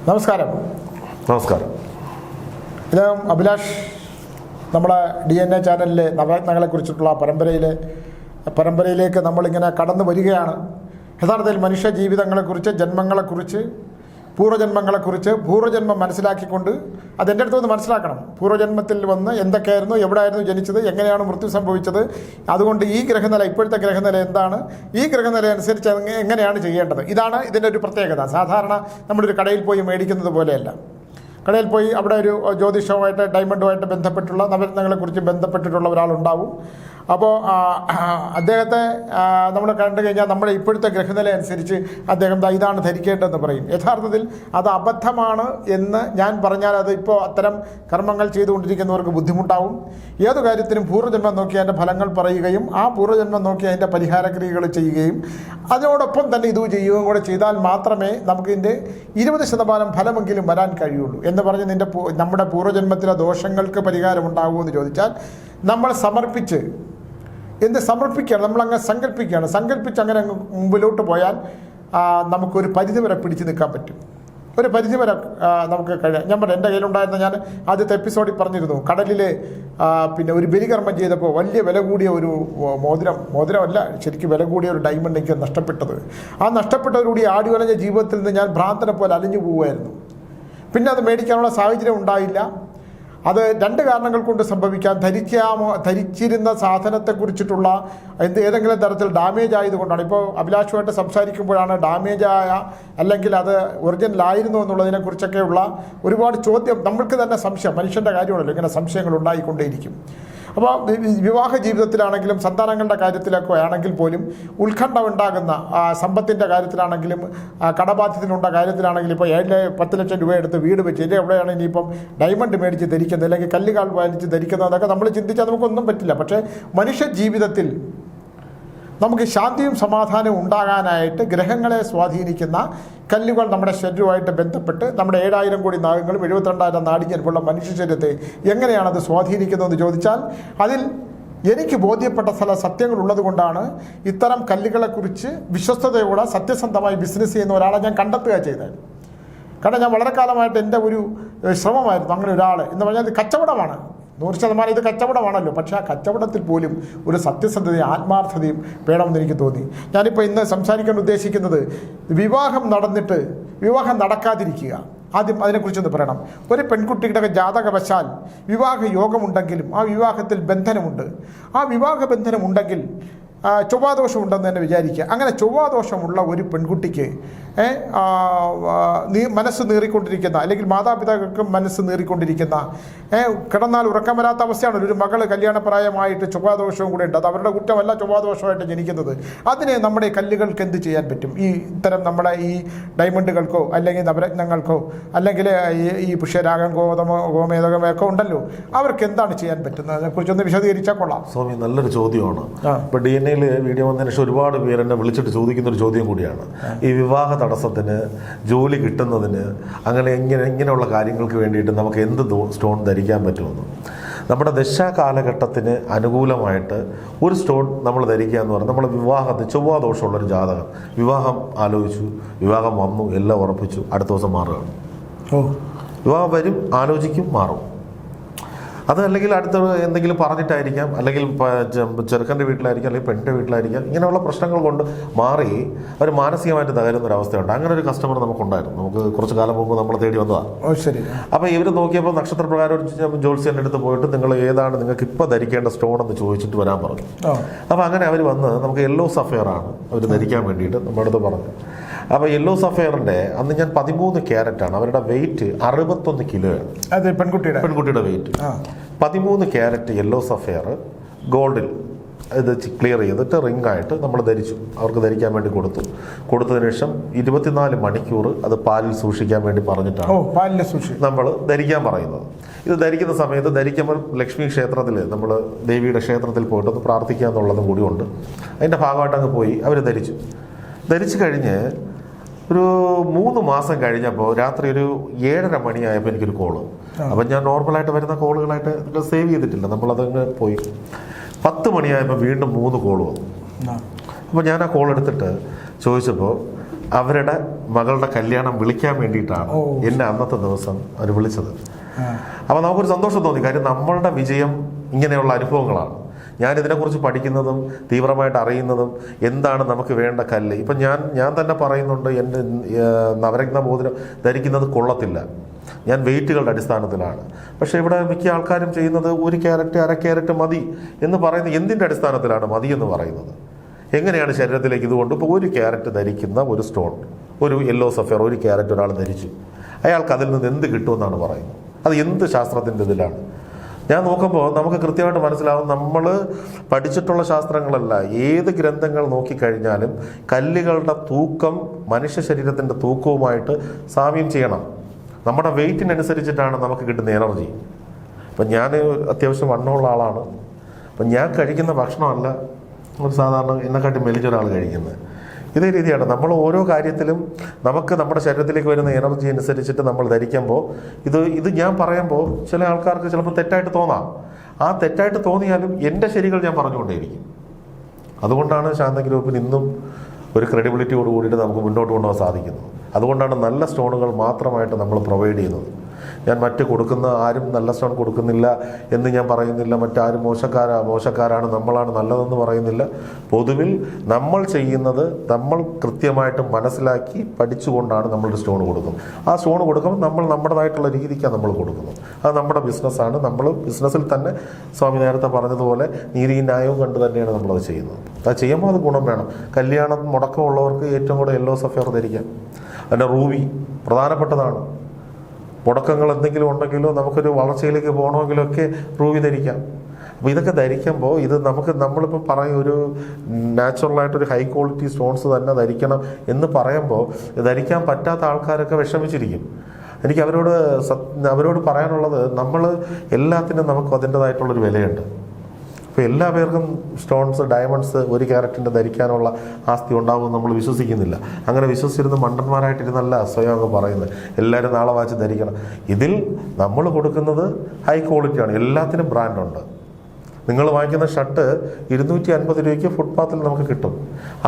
നമസ്കാരം. ഇത് അഭിലാഷ് നമ്മുടെ DNA ചാനലിലെ നവരത്നങ്ങളെക്കുറിച്ചിട്ടുള്ള പരമ്പരയിലേക്ക് നമ്മളിങ്ങനെ കടന്നു വരികയാണ്. യഥാർത്ഥത്തിൽ മനുഷ്യ ജീവിതങ്ങളെക്കുറിച്ച്, ജന്മങ്ങളെക്കുറിച്ച്, പൂർവ്വജന്മം മനസ്സിലാക്കിക്കൊണ്ട് അതെൻ്റെ അടുത്ത് വന്ന് മനസ്സിലാക്കണം. പൂർവ്വജന്മത്തിൽ വന്ന് എന്തൊക്കെയായിരുന്നു, എവിടെയായിരുന്നു ജനിച്ചത്, എങ്ങനെയാണ് മൃത്യു സംഭവിച്ചത്, അതുകൊണ്ട് ഈ ഗ്രഹനില, ഇപ്പോഴത്തെ ഗ്രഹനില എന്താണ്, ഈ ഗ്രഹനില അനുസരിച്ച് എങ്ങനെയാണ് ചെയ്യേണ്ടത്, ഇതാണ് ഇതിൻ്റെ ഒരു പ്രത്യേകത. സാധാരണ നമ്മളൊരു കടയിൽ പോയി മേടിക്കുന്നത് പോലെയല്ല. കടയിൽ പോയി അവിടെ ഒരു ജ്യോതിഷവുമായിട്ട്, ഡയമണ്ടുമായിട്ട് ബന്ധപ്പെട്ടുള്ള നവരത്നങ്ങളെക്കുറിച്ച് ബന്ധപ്പെട്ടിട്ടുള്ള ഒരാളുണ്ടാവും. അപ്പോൾ അദ്ദേഹത്തെ നമ്മൾ കണ്ടു കഴിഞ്ഞാൽ നമ്മുടെ ഇപ്പോഴത്തെ ഗ്രഹനില അനുസരിച്ച് അദ്ദേഹം ഇതാണ് ധരിക്കേണ്ടതെന്ന് പറയും. യഥാർത്ഥത്തിൽ അത് അബദ്ധമാണ് എന്ന് ഞാൻ പറഞ്ഞാൽ അത് ഇപ്പോൾ അത്തരം കർമ്മങ്ങൾ ചെയ്തുകൊണ്ടിരിക്കുന്നവർക്ക് ബുദ്ധിമുട്ടാവും. ഏതു കാര്യത്തിനും പൂർവ്വജന്മം നോക്കി അതിൻ്റെ ഫലങ്ങൾ പറയുകയും ആ പൂർവ്വജന്മം നോക്കി അതിൻ്റെ പരിഹാരക്രിയകൾ ചെയ്യുകയും അതിനോടൊപ്പം തന്നെ ഇത് ചെയ്യുകയും കൂടെ ചെയ്താൽ മാത്രമേ നമുക്കിതിൻ്റെ 20% ഫലമെങ്കിലും വരാൻ കഴിയുള്ളൂ. എന്ന് പറഞ്ഞ് നമ്മുടെ പൂർവ്വജന്മത്തിലെ ദോഷങ്ങൾക്ക് പരിഹാരമുണ്ടാകുമോ എന്ന് ചോദിച്ചാൽ നമ്മൾ സമർപ്പിക്കുകയാണ്, നമ്മളങ്ങ് സങ്കല്പിച്ച് അങ്ങനെ അങ്ങ് മുമ്പിലോട്ട് പോയാൽ നമുക്കൊരു പരിധിവരെ പിടിച്ചു നിൽക്കാൻ പറ്റും. ഒരു പരിധിവരെ നമുക്ക് കഴിയാം. ഞാൻ എൻ്റെ കയ്യിലുണ്ടായിരുന്ന, ഞാൻ ആദ്യത്തെ എപ്പിസോഡിൽ പറഞ്ഞിരുന്നു, കടലിൽ പിന്നെ ഒരു ബലികർമ്മം ചെയ്തപ്പോൾ വലിയ വില കൂടിയ ഒരു മോതിരമല്ല, ശരിക്കും വില കൂടിയ ഒരു ഡയമണ്ട് എനിക്ക് നഷ്ടപ്പെട്ടത്. ആ നഷ്ടപ്പെട്ടതോടുകൂടി ആടി വലഞ്ഞ ജീവിതത്തിൽ നിന്ന് ഞാൻ ഭ്രാന്തനെ പോലെ അലിഞ്ഞു പോവുമായിരുന്നു. പിന്നെ അത് മേടിക്കാനുള്ള സാഹചര്യം ഉണ്ടായില്ല. അത് 2 കാരണങ്ങൾ കൊണ്ട് സംഭവിക്കാം. ധരിച്ചിരുന്ന സാധനത്തെക്കുറിച്ചിട്ടുള്ള ഏതെങ്കിലും തരത്തിൽ ഡാമേജ് ആയതുകൊണ്ടാണ്. ഇപ്പോൾ അഭിലാഷുമായിട്ട് സംസാരിക്കുമ്പോഴാണ് ഡാമേജായ അല്ലെങ്കിൽ അത് ഒറിജിനലായിരുന്നു എന്നുള്ളതിനെക്കുറിച്ചൊക്കെയുള്ള ഒരുപാട് ചോദ്യം, നമ്മൾക്ക് തന്നെ സംശയം, മനുഷ്യൻ്റെ കാര്യമാണല്ലോ, ഇങ്ങനെ സംശയങ്ങൾ ഉണ്ടായിക്കൊണ്ടേയിരിക്കും. അപ്പോൾ വിവാഹ ജീവിതത്തിലാണെങ്കിലും സന്താനങ്ങളുടെ കാര്യത്തിലൊക്കെ ആണെങ്കിൽ പോലും ഉത്കണ്ഠ ഉണ്ടാകുന്ന, സമ്പത്തിൻ്റെ കാര്യത്തിലാണെങ്കിലും കടബാധ്യതയിലുള്ള കാര്യത്തിലാണെങ്കിലും, ഇപ്പോൾ 7-10 ലക്ഷം രൂപ എടുത്ത് വീട് വെച്ച് എവിടെയാണ് ഇനിയിപ്പം ഡയമണ്ട് മേടിച്ച് ധരിക്കുന്നത് അല്ലെങ്കിൽ കല്ലുകാൽ വലിച്ച് ധരിക്കുന്നത്, അതൊക്കെ നമ്മൾ ചിന്തിച്ചാൽ നമുക്കൊന്നും പറ്റില്ല. പക്ഷേ മനുഷ്യ ജീവിതത്തിൽ നമുക്ക് ശാന്തിയും സമാധാനവും ഉണ്ടാകാനായിട്ട് ഗ്രഹങ്ങളെ സ്വാധീനിക്കുന്ന കല്ലുകൾ നമ്മുടെ ശരീരവുമായിട്ട് ബന്ധപ്പെട്ട് നമ്മുടെ 7000 കോടി നാഗങ്ങളും 72,000 നാടിഞ്ഞെടുപ്പുള്ള മനുഷ്യ ശരീരത്തെ എങ്ങനെയാണത് സ്വാധീനിക്കുന്നതെന്ന് ചോദിച്ചാൽ അതിൽ എനിക്ക് ബോധ്യപ്പെട്ട ചില സത്യങ്ങളുള്ളത് കൊണ്ടാണ് ഇത്തരം കല്ലുകളെക്കുറിച്ച് വിശ്വസ്തയോടെ സത്യസന്ധമായി ബിസിനസ് ചെയ്യുന്ന ഒരാളെ ഞാൻ കണ്ടെത്തുക ചെയ്തത്. കാരണം ഞാൻ വളരെ കാലമായിട്ട് എൻ്റെ ഒരു ശ്രമമായിരുന്നു അങ്ങനെ ഒരാൾ എന്ന് പറഞ്ഞാൽ ഇത് കച്ചവടമാണ്, 100% ഇത് കച്ചവടമാണല്ലോ. പക്ഷേ ആ കച്ചവടത്തിൽ പോലും ഒരു സത്യസന്ധതയും ആത്മാർത്ഥതയും വേണമെന്ന് എനിക്ക് തോന്നി. ഞാനിപ്പോൾ ഇന്ന് സംസാരിക്കാൻ ഉദ്ദേശിക്കുന്നത് വിവാഹം നടന്നിട്ട് വിവാഹം നടക്കാതിരിക്കുക. ആദ്യം അതിനെക്കുറിച്ചൊന്ന് പറയണം. ഒരു പെൺകുട്ടിയുടെ ജാതകവശാൽ വിവാഹ യോഗമുണ്ടെങ്കിലും ആ വിവാഹത്തിൽ ബന്ധനമുണ്ട്. ആ വിവാഹ ബന്ധനമുണ്ടെങ്കിൽ ചൊവ്വാദോഷമുണ്ടെന്ന് തന്നെ വിചാരിക്കുക. അങ്ങനെ ചൊവ്വാദോഷമുള്ള ഒരു പെൺകുട്ടിക്ക് മനസ്സ് നീറിക്കൊണ്ടിരിക്കുന്ന, അല്ലെങ്കിൽ മാതാപിതാക്കൾക്കും മനസ്സ് നീറിക്കൊണ്ടിരിക്കുന്ന, കിടന്നാൽ ഉറക്കം വരാത്ത അവസ്ഥയാണല്ലോ. ഒരു മകൾ കല്യാണപ്രായമായിട്ട് ചൊവ്വാദോഷവും കൂടെ ഉണ്ട്. അത് അവരുടെ കുറ്റമല്ല, ചൊവ്വാദോഷമായിട്ട് ജനിക്കുന്നത്. അതിനെ നമ്മുടെ കല്ലുകൾക്ക് എന്ത് ചെയ്യാൻ പറ്റും? ഈ ഇത്തരം നമ്മുടെ ഈ ഡയമണ്ടുകൾക്കോ അല്ലെങ്കിൽ നവരത്നങ്ങൾക്കോ അല്ലെങ്കിൽ ഈ പുഷ്യരാഗം, ഗോമേതകമൊക്കെ ഉണ്ടല്ലോ, അവർക്ക് എന്താണ് ചെയ്യാൻ പറ്റുന്നത്? അതിനെക്കുറിച്ചൊന്ന് വിശദീകരിച്ചാൽ കൊള്ളാം. സ്വാമി, നല്ലൊരു ചോദ്യമാണ്. ഇപ്പോൾ DNA വീഡിയോ വന്നതിന് ശേഷം ഒരുപാട് പേര് എന്നെ വിളിച്ചിട്ട് ചോദിക്കുന്നൊരു ചോദ്യം കൂടിയാണ്. ഈ വിവാഹ തടസ്സത്തിന്, ജോലി കിട്ടുന്നതിന്, അങ്ങനെ ഇങ്ങനെയുള്ള കാര്യങ്ങൾക്ക് വേണ്ടിയിട്ട് നമുക്ക് എന്ത് സ്റ്റോൺ ധരിക്കാൻ പറ്റുമെന്ന്. നമ്മുടെ ദശാകാലഘട്ടത്തിന് അനുകൂലമായിട്ട് ഒരു സ്റ്റോൺ നമ്മൾ ധരിക്കുക എന്ന് പറഞ്ഞാൽ, നമ്മൾ വിവാഹത്തിന് ചൊവ്വാദോഷമുള്ളൊരു ജാതകം, വിവാഹം ആലോചിച്ചു, വിവാഹം വന്നു, എല്ലാം ഉറപ്പിച്ചു, അടുത്ത ദിവസം മാറുകയാണ്. വിവാഹം വരും, ആലോചിക്കും, മാറും. അത് അല്ലെങ്കിൽ അടുത്ത എന്തെങ്കിലും പറഞ്ഞിട്ടായിരിക്കാം, അല്ലെങ്കിൽ ചെറുക്കൻ്റെ വീട്ടിലായിരിക്കാം, അല്ലെങ്കിൽ പെണ്ണിൻ്റെ വീട്ടിലായിരിക്കാം. ഇങ്ങനെയുള്ള പ്രശ്നങ്ങൾ കൊണ്ട് മാറി അവർ മാനസികമായിട്ട് തകരുന്നൊരവസ്ഥയുണ്ട്. അങ്ങനെ ഒരു കസ്റ്റമർ നമുക്കുണ്ടായിരുന്നു. നമുക്ക് കുറച്ച് കാലം മുമ്പ് നമ്മൾ തേടി വന്നതാണ്. ശരി. അപ്പോൾ ഇവർ നോക്കിയപ്പോൾ നക്ഷത്രപ്രകാരം ഒരു ജോത്സ്യൻ്റെ അടുത്ത് പോയിട്ട് നിങ്ങൾക്ക് ഇപ്പോൾ ധരിക്കേണ്ട സ്റ്റോൺ എന്ന് ചോദിച്ചിട്ട് വരാൻ പറഞ്ഞു. അപ്പോൾ അങ്ങനെ അവർ വന്ന് നമുക്ക് യെല്ലോ സഫയറാണ് അവർ ധരിക്കാൻ വേണ്ടിയിട്ട് നമ്മുടെ അടുത്ത് പറഞ്ഞു. അപ്പോൾ യെല്ലോ സഫയറിൻ്റെ അന്ന് ഞാൻ 13 ക്യാരറ്റാണ്, അവരുടെ വെയിറ്റ് 61 കിലോയാണ്. അതെ, പെൺകുട്ടിയുടെ വെയിറ്റ് 13 ക്യാരറ്റ് യെല്ലോ സഫയർ ഗോൾഡിൽ ഇത് ക്ലിയർ ചെയ്തിട്ട് റിംഗായിട്ട് നമ്മൾ ധരിച്ചു. അവർക്ക് ധരിക്കാൻ വേണ്ടി കൊടുത്തതിന് ശേഷം 24 മണിക്കൂർ അത് പാലിൽ സൂക്ഷിക്കാൻ വേണ്ടി പറഞ്ഞിട്ടാണ് നമ്മൾ ധരിക്കാൻ പറയുന്നത്. ഇത് ധരിക്കുന്ന സമയത്ത് ധരിക്കുമ്പോൾ ലക്ഷ്മി ക്ഷേത്രത്തിൽ, നമ്മൾ ദേവിയുടെ ക്ഷേത്രത്തിൽ പോയിട്ടൊന്ന് പ്രാർത്ഥിക്കുക എന്നുള്ളതും കൂടി ഉണ്ട്. അതിൻ്റെ ഭാഗമായിട്ട് അങ്ങ് പോയി അവർ ധരിച്ചു കഴിഞ്ഞ് ഒരു 3 മാസം കഴിഞ്ഞപ്പോൾ രാത്രി ഒരു 7:30 മണിയായപ്പോൾ എനിക്കൊരു കോള്. അപ്പം ഞാൻ നോർമലായിട്ട് വരുന്ന കോളുകളായിട്ട് സേവ് ചെയ്തിട്ടില്ല, നമ്മളതങ്ങ് പോയി. 10 മണിയായപ്പോൾ വീണ്ടും 3 കോള് വന്നു. അപ്പോൾ ഞാൻ ആ കോൾ എടുത്തിട്ട് ചോദിച്ചപ്പോൾ അവരുടെ മകളുടെ കല്യാണം വിളിക്കാൻ വേണ്ടിയിട്ടാണ് എന്നെ അന്നത്തെ ദിവസം അവർ വിളിച്ചത്. അപ്പോൾ നമുക്കൊരു സന്തോഷം തോന്നി. കാര്യം നമ്മളുടെ വിജയം ഇങ്ങനെയുള്ള അനുഭവങ്ങളാണ്. ഞാനിതിനെക്കുറിച്ച് പഠിക്കുന്നതും തീവ്രമായിട്ട് അറിയുന്നതും എന്താണ് നമുക്ക് വേണ്ട കല്ല്. ഇപ്പം ഞാൻ തന്നെ പറയുന്നുണ്ട്, എൻ്റെ നവരത്ന മോതിരം ധരിക്കുന്നത് കൊള്ളത്തില്ല, ഞാൻ വെയിറ്റുകളുടെ അടിസ്ഥാനത്തിലാണ്. പക്ഷേ ഇവിടെ മിക്ക ആൾക്കാരും ചെയ്യുന്നത് 1 ക്യാരറ്റ് 1/2 ക്യാരറ്റ് മതി എന്ന് പറയുന്നത് എന്തിൻ്റെ അടിസ്ഥാനത്തിലാണ് മതി എന്ന് പറയുന്നത്? എങ്ങനെയാണ് ശരീരത്തിലേക്ക് ഇതുകൊണ്ട് ഇപ്പോൾ 1 ക്യാരറ്റ് ധരിക്കുന്ന ഒരു സ്റ്റോൺ, ഒരു യെല്ലോ സഫയർ 1 ക്യാരറ്റ് ഒരാൾ ധരിച്ചു, അയാൾക്ക് അതിൽ നിന്ന് എന്ത് കിട്ടുമെന്നാണ് പറയുന്നത്? അത് എന്ത് ശാസ്ത്രത്തിൻ്റെ ഇതിലാണ്? ഞാൻ നോക്കുമ്പോൾ നമുക്ക് കൃത്യമായിട്ട് മനസ്സിലാവും, നമ്മൾ പഠിച്ചിട്ടുള്ള ശാസ്ത്രങ്ങളല്ല, ഏത് ഗ്രന്ഥങ്ങൾ നോക്കിക്കഴിഞ്ഞാലും കല്ലുകളുടെ തൂക്കം മനുഷ്യ ശരീരത്തിൻ്റെ തൂക്കവുമായിട്ട് സാമ്യം ചെയ്യണം. നമ്മുടെ വെയിറ്റിനനുസരിച്ചിട്ടാണ് നമുക്ക് കിട്ടുന്ന എനർജി. അപ്പം ഞാൻ അത്യാവശ്യം വണ്ണമുള്ള ആളാണ്. അപ്പം ഞാൻ കഴിക്കുന്ന ഭക്ഷണമല്ല ഒരു സാധാരണ എന്നെക്കാട്ടി മെലിഞ്ഞൊരാൾ കഴിക്കുന്നത്. ഇതേ രീതിയാണ് നമ്മൾ ഓരോ കാര്യത്തിലും നമുക്ക് നമ്മുടെ ശരീരത്തിലേക്ക് വരുന്ന എനർജി അനുസരിച്ചിട്ട് നമ്മൾ ധരിക്കുമ്പോൾ ഇത് ഞാൻ പറയുമ്പോൾ ചില ആൾക്കാർക്ക് ചിലപ്പോൾ തെറ്റായിട്ട് തോന്നാം. ആ തെറ്റായിട്ട് തോന്നിയാലും എൻ്റെ ശരികൾ ഞാൻ പറഞ്ഞുകൊണ്ടേയിരിക്കും. അതുകൊണ്ടാണ് ശാന്ത ഗ്രൂപ്പിന് ഇന്നും ഒരു ക്രെഡിബിലിറ്റിയോട് കൂടിയിട്ട് നമുക്ക് മുന്നോട്ട് കൊണ്ടുപോകാൻ സാധിക്കുന്നത്. അതുകൊണ്ടാണ് നല്ല സ്റ്റോണുകൾ മാത്രമായിട്ട് നമ്മൾ പ്രൊവൈഡ് ചെയ്യുന്നത്. ഞാൻ മറ്റ് കൊടുക്കുന്ന ആരും നല്ല സ്റ്റോൺ കൊടുക്കുന്നില്ല എന്ന് ഞാൻ പറയുന്നില്ല. മറ്റാരും മോശക്കാരാണ് നമ്മളാണ് നല്ലതെന്ന് പറയുന്നില്ല. പൊതുവിൽ നമ്മൾ ചെയ്യുന്നത് നമ്മൾ കൃത്യമായിട്ട് മനസ്സിലാക്കി പഠിച്ചുകൊണ്ടാണ് നമ്മളൊരു സ്റ്റോൺ കൊടുക്കുന്നത്. ആ സ്റ്റോൺ കൊടുക്കുമ്പോൾ നമ്മൾ നമ്മുടേതായിട്ടുള്ള രീതിക്കാണ് നമ്മൾ കൊടുക്കുന്നത്. അത് നമ്മുടെ ബിസിനസ്സാണ്. നമ്മൾ ബിസിനസ്സിൽ തന്നെ സ്വാമി നേരത്തെ പറഞ്ഞതുപോലെ നീതിയും ന്യായവും കണ്ട് തന്നെയാണ് നമ്മളത് ചെയ്യുന്നത്. അത് ചെയ്യുമ്പോൾ അത് ഗുണം വേണം. കല്യാണം മുടക്കമുള്ളവർക്ക് ഏറ്റവും കൂടുതൽ യെല്ലോ സഫയർ ധരിക്കാം. അതിൻ്റെ റൂബി പ്രധാനപ്പെട്ടതാണ്. മുടക്കങ്ങൾ എന്തെങ്കിലും ഉണ്ടെങ്കിലോ നമുക്കൊരു വളർച്ചയിലേക്ക് പോകണമെങ്കിലോ ഒക്കെ റൂബി ധരിക്കാം. അപ്പോൾ ഇതൊക്കെ ധരിക്കുമ്പോൾ നമ്മളിപ്പോൾ പറയും ഒരു നാച്ചുറലായിട്ടൊരു ഹൈ ക്വാളിറ്റി സ്റ്റോൺസ് തന്നെ ധരിക്കണം എന്ന് പറയുമ്പോൾ ധരിക്കാൻ പറ്റാത്ത ആൾക്കാരൊക്കെ വിഷമിച്ചിരിക്കും. എനിക്ക് അവരോട് പറയാനുള്ളത്, നമ്മൾ എല്ലാത്തിനും നമുക്ക് അതിൻ്റെതായിട്ടുള്ളൊരു വിലയുണ്ട്. അപ്പോൾ എല്ലാ പേർക്കും സ്റ്റോൺസ് ഡയമണ്ട്സ് 1 ക്യാരറ്റിൻ്റെ ധരിക്കാനുള്ള ആസ്തി ഉണ്ടാകുമെന്ന് നമ്മൾ വിശ്വസിക്കുന്നില്ല. അങ്ങനെ വിശ്വസിച്ചിരുന്ന മണ്ടന്മാരായിട്ടിരുന്നല്ല സ്വയം അങ്ങ് പറയുന്നത് എല്ലാവരും നാളെ വാച്ച് ധരിക്കണം. ഇതിൽ നമ്മൾ കൊടുക്കുന്നത് ഹൈ ക്വാളിറ്റിയാണ്. എല്ലാത്തിനും ബ്രാൻഡുണ്ട്. നിങ്ങൾ വാങ്ങിക്കുന്ന ഷർട്ട് 250 രൂപയ്ക്ക് ഫുട്പാത്തിൽ നമുക്ക് കിട്ടും.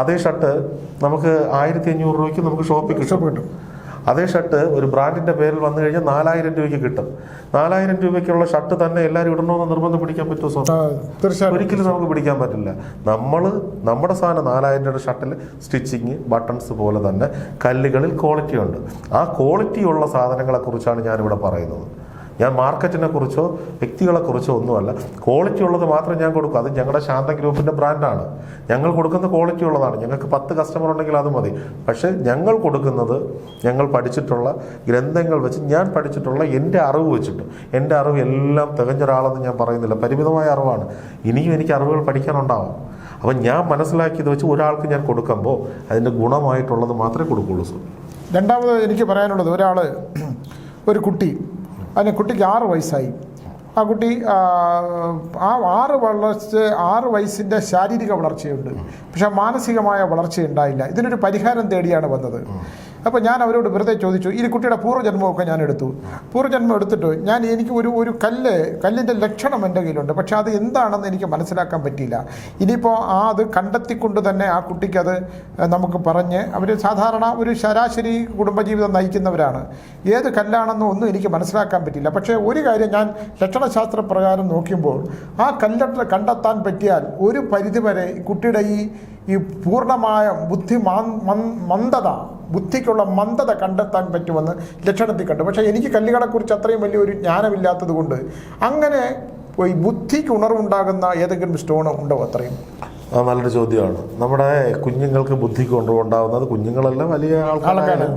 അതേ ഷർട്ട് നമുക്ക് 1500 രൂപയ്ക്ക് നമുക്ക് ഷോപ്പിൽ കിട്ടും. അതേ ഷർട്ട് ഒരു ബ്രാൻഡിൻ്റെ പേരിൽ വന്നു കഴിഞ്ഞാൽ 4000 രൂപയ്ക്ക് കിട്ടും. 4000 രൂപയ്ക്കുള്ള ഷർട്ട് തന്നെ എല്ലാവരും ഇടണമെന്ന് നിർബന്ധം പിടിക്കാൻ പറ്റുമോ? ഒരിക്കലും നമുക്ക് പിടിക്കാൻ പറ്റില്ല. നമ്മുടെ സാധനം 4000 രൂപയുടെ ഷർട്ടിൽ സ്റ്റിച്ചിങ് ബട്ടൺസ് പോലെ തന്നെ കല്ലുകളിൽ ക്വാളിറ്റി ഉണ്ട്. ആ ക്വാളിറ്റിയുള്ള സാധനങ്ങളെക്കുറിച്ചാണ് ഞാനിവിടെ പറയുന്നത്. ഞാൻ മാർക്കറ്റിനെ കുറിച്ചോ വ്യക്തികളെ കുറിച്ചോ ഒന്നുമല്ല. ക്വാളിറ്റി ഉള്ളത് മാത്രം ഞാൻ കൊടുക്കും. അത് ഞങ്ങളുടെ ശാന്ത ഗ്രൂപ്പിൻ്റെ ബ്രാൻഡാണ്. ഞങ്ങൾ കൊടുക്കുന്ന ക്വാളിറ്റി ഉള്ളതാണ്. ഞങ്ങൾക്ക് 10 കസ്റ്റമർ ഉണ്ടെങ്കിൽ അത് മതി. പക്ഷേ ഞങ്ങൾ കൊടുക്കുന്നത് ഞങ്ങൾ പഠിച്ചിട്ടുള്ള ഗ്രന്ഥങ്ങൾ വെച്ച്, ഞാൻ പഠിച്ചിട്ടുള്ള എൻ്റെ അറിവ് വെച്ചിട്ട്. എൻ്റെ അറിവ് എല്ലാം തികഞ്ഞ ഒരാളെന്ന് ഞാൻ പറയുന്നില്ല, പരിമിതമായ അറിവാണ്. ഇനിയും എനിക്ക് അറിവുകൾ പഠിക്കാനുണ്ടാവും. അപ്പം ഞാൻ മനസ്സിലാക്കിയത് വെച്ച് ഒരാൾക്ക് ഞാൻ കൊടുക്കുമ്പോൾ അതിൻ്റെ ഗുണമായിട്ടുള്ളത് മാത്രമേ കൊടുക്കുള്ളൂ. രണ്ടാമത് എനിക്ക് പറയാനുള്ളത്, ഒരു കുട്ടിക്ക് 6 വയസ്സായി. ആ കുട്ടി 6 വയസ്സിൻ്റെ ശാരീരിക വളർച്ചയുണ്ട്, പക്ഷെ മാനസികമായ വളർച്ച ഉണ്ടായില്ല. ഇതിനൊരു പരിഹാരം തേടിയാണ് വന്നത്. അപ്പോൾ ഞാൻ അവരോട് വെറുതെ ചോദിച്ചു, ഈ കുട്ടിയുടെ പൂർവ്വജന്മമൊക്കെ ഞാൻ എടുത്തു. പൂർവ്വജന്മം എടുത്തിട്ട് എനിക്ക് ഒരു കല്ലിൻ്റെ ലക്ഷണം എൻ്റെ കയ്യിലുണ്ട്, പക്ഷെ അത് എന്താണെന്ന് എനിക്ക് മനസ്സിലാക്കാൻ പറ്റിയില്ല. ഇനിയിപ്പോൾ അത് കണ്ടെത്തിക്കൊണ്ട് തന്നെ ആ കുട്ടിക്കത് നമുക്ക് പറഞ്ഞ്, അവർ സാധാരണ ഒരു ശരാശരി കുടുംബജീവിതം നയിക്കുന്നവരാണ്. ഏത് കല്ലാണെന്നോ ഒന്നും എനിക്ക് മനസ്സിലാക്കാൻ പറ്റില്ല. പക്ഷേ ഒരു കാര്യം ഞാൻ ലക്ഷണശാസ്ത്ര പ്രകാരം നോക്കുമ്പോൾ ആ കല്ല് കണ്ടെത്താൻ പറ്റിയാൽ ഒരു പരിധിവരെ കുട്ടിയുടെ ഈ പൂർണ്ണമായ ബുദ്ധിക്കുള്ള മന്ദത കണ്ടെത്താൻ പറ്റുമെന്ന് ലക്ഷണത്തിൽ കണ്ടു. പക്ഷേ എനിക്ക് കല്ലുകളെക്കുറിച്ച് അത്രയും വലിയൊരു ജ്ഞാനമില്ലാത്തത് കൊണ്ട് അങ്ങനെ ഈ ബുദ്ധിക്ക് ഉണർവുണ്ടാകുന്ന ഏതെങ്കിലും സ്റ്റോൺ ഉണ്ടോ? അത്രയും നല്ലൊരു ചോദ്യമാണ്. നമ്മുടെ കുഞ്ഞുങ്ങൾക്ക് ബുദ്ധിക്ക് ഉണർവുണ്ടാകുന്നത്, കുഞ്ഞുങ്ങളെല്ലാം വലിയ ആൾക്കാരാണ്,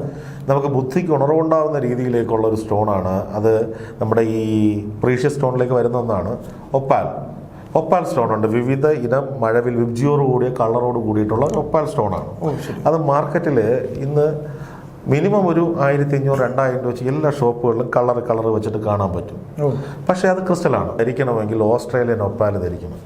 നമുക്ക് ബുദ്ധിക്ക് ഉണർവുണ്ടാകുന്ന രീതിയിലേക്കുള്ള ഒരു സ്റ്റോണാണ് അത്. നമ്മുടെ ഈ പ്രീഷ്യസ് സ്റ്റോണിലേക്ക് വരുന്ന ഒന്നാണ് ഒപ്പാൽ സ്റ്റോൺ ഉണ്ട്. വിവിധ ഇനം മഴവിൽ വിബ്ജിയോട് കൂടിയ കളറോട് കൂടിയിട്ടുള്ള ഒപ്പാൽ സ്റ്റോണാണ്. അത് മാർക്കറ്റിൽ ഇന്ന് മിനിമം ഒരു 1500-2000 രൂപ വെച്ച് എല്ലാ ഷോപ്പുകളിലും കളർ വെച്ചിട്ട് കാണാൻ പറ്റും. പക്ഷേ അത് ക്രിസ്റ്റലാണ്. ധരിക്കണമെങ്കിൽ ഓസ്ട്രേലിയൻ ഒപ്പാൽ ധരിക്കണം.